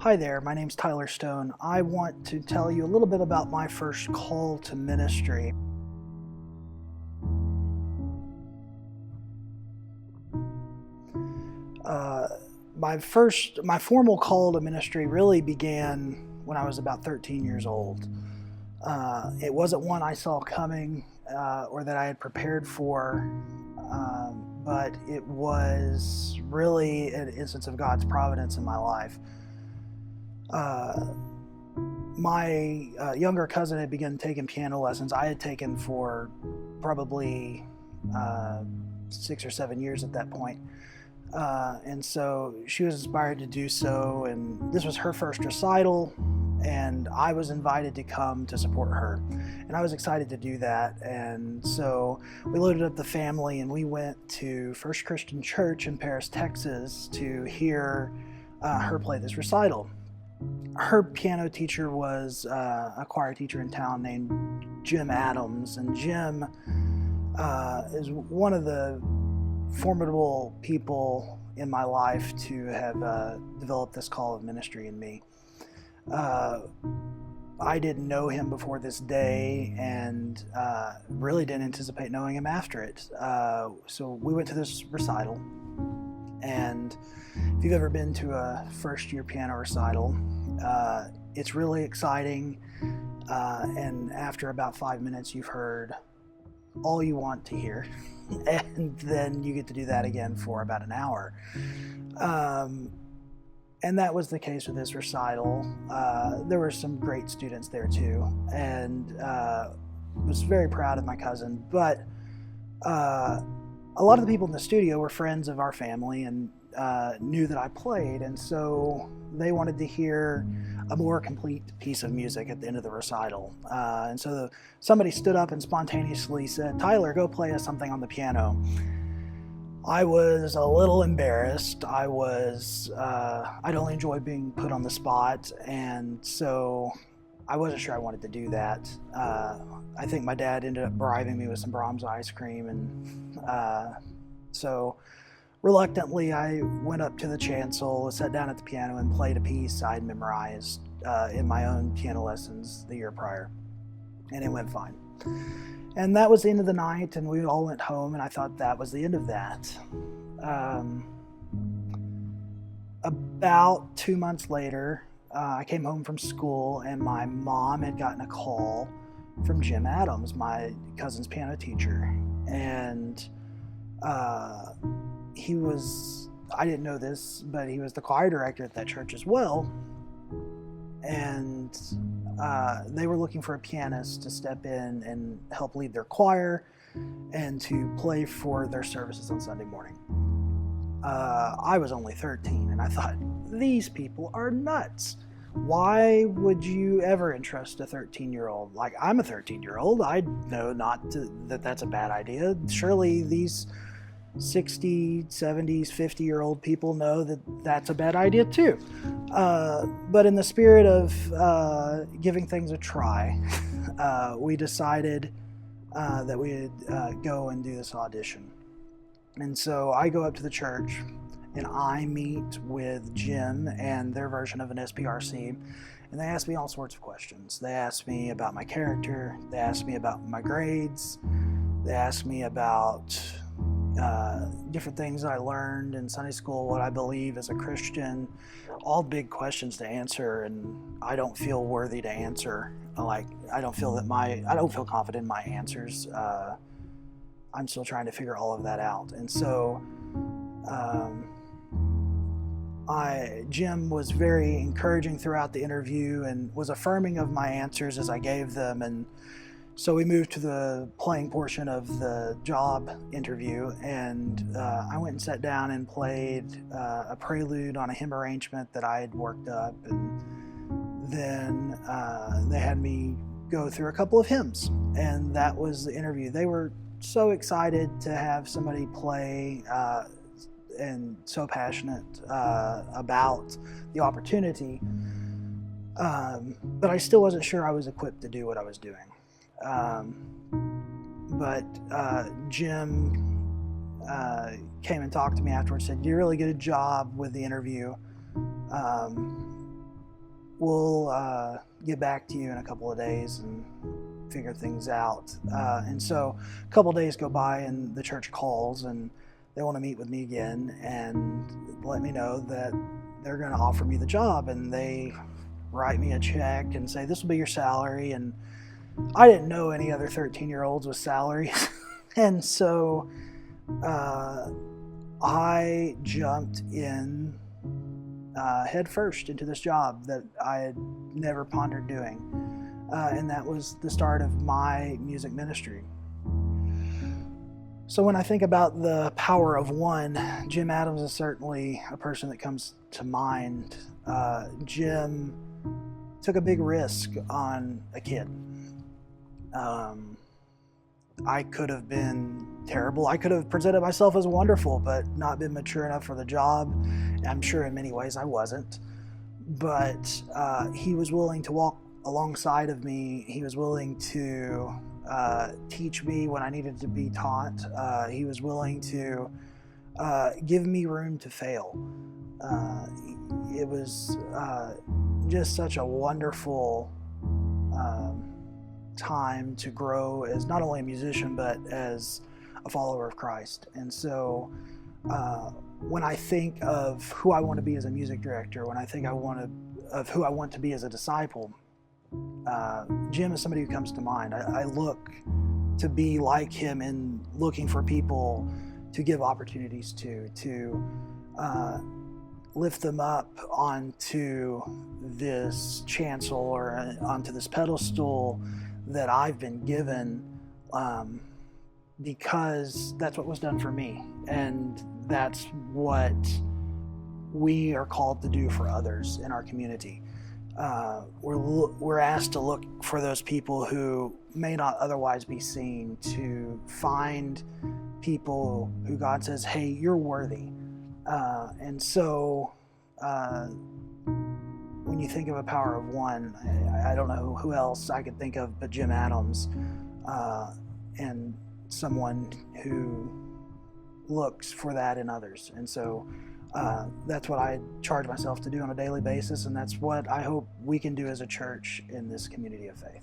Hi there, my name's Tyler Stone. I want to tell you a little bit about my first call to ministry. Uh, my formal call to ministry really began when I was about 13 years old. It wasn't one I saw coming or that I had prepared for, but it was really an instance of God's providence in my life. Uh, my younger cousin had begun taking piano lessons. I had taken for probably uh, 6 or 7 years at that point. And so she was inspired to do so, and this was her first recital, and I was invited to come to support her. And I was excited to do that, and so we loaded up the family and we went to First Christian Church in Paris, Texas to hear her play this recital. Her piano teacher was a choir teacher in town named Jim Adams, and Jim is one of the formidable people in my life to have developed this call of ministry in me. I didn't know him before this day, and really didn't anticipate knowing him after it. So we went to this recital, and if you've ever been to a first-year piano recital, it's really exciting, and after about 5 minutes you've heard all you want to hear, and then you get to do that again for about an hour. And that was the case with this recital. There were some great students there too, and was very proud of my cousin, but a lot of the people in the studio were friends of our family and knew that I played, and so they wanted to hear a more complete piece of music at the end of the recital. And so somebody stood up and spontaneously said, "Tyler, go play us something on the piano." I was a little embarrassed. I'd only enjoy being put on the spot, and so I wasn't sure I wanted to do that. I think my dad ended up bribing me with some Brahms ice cream, and so reluctantly, I went up to the chancel, sat down at the piano, and played a piece I'd memorized in my own piano lessons the year prior, and it went fine. And that was the end of the night, and we all went home, and I thought that was the end of that. About 2 months later, I came home from school, and my mom had gotten a call from Jim Adams, my cousin's piano teacher, and I didn't know this, but he was the choir director at that church as well. And they were looking for a pianist to step in and help lead their choir and to play for their services on Sunday morning. I was only 13, and I thought, these people are nuts. Why would you ever entrust a 13-year-old? Like, I'm a 13-year-old. I know that that's a bad idea. Surely these 60, 70s, 50-year-old people know that that's a bad idea too. But in the spirit of giving things a try, we decided that we'd go and do this audition. And so I go up to the church, and I meet with Jim and their version of an SPRC, and they ask me all sorts of questions. They ask me about my character, they ask me about my grades, they ask me about different things I learned in Sunday school, what I believe as a Christian, all big questions to answer, and I don't feel worthy to answer. I don't feel confident in my answers. I'm still trying to figure all of that out, and so Jim was very encouraging throughout the interview and was affirming of my answers as I gave them, and so we moved to the playing portion of the job interview, and I went and sat down and played a prelude on a hymn arrangement that I had worked up, and then they had me go through a couple of hymns, and that was the interview. They were so excited to have somebody play and so passionate about the opportunity, but I still wasn't sure I was equipped to do what I was doing. But Jim came and talked to me afterwards, said, "You really did a job with the interview. we'll get back to you in a couple of days and figure things out. And so a couple of days go by and the church calls and they want to meet with me again and let me know that they're going to offer me the job, and they write me a check and say, this will be your salary. And I didn't know any other 13-year-olds with salaries. And so I jumped in head first into this job that I had never pondered doing. And that was the start of my music ministry. So when I think about the power of one, Jim Adams is certainly a person that comes to mind. Jim took a big risk on a kid. I could have been terrible. I could have presented myself as wonderful, but not been mature enough for the job. I'm sure in many ways I wasn't. But he was willing to walk alongside of me. He was willing to teach me when I needed to be taught. He was willing to give me room to fail. It was just such a wonderful time to grow as not only a musician, but as a follower of Christ. And so when I think of who I want to be as a music director, when I think of who I want to be as a disciple, Jim is somebody who comes to mind. I look to be like him in looking for people to give opportunities to lift them up onto this chancel or onto this pedestal that I've been given, because that's what was done for me, and that's what we are called to do for others in our community. We're asked to look for those people who may not otherwise be seen, to find people who God says, hey, you're worthy. And so when you think of a power of one, I don't know who else I could think of but Jim Adams, and someone who looks for that in others. And so that's what I charge myself to do on a daily basis, and that's what I hope we can do as a church in this community of faith.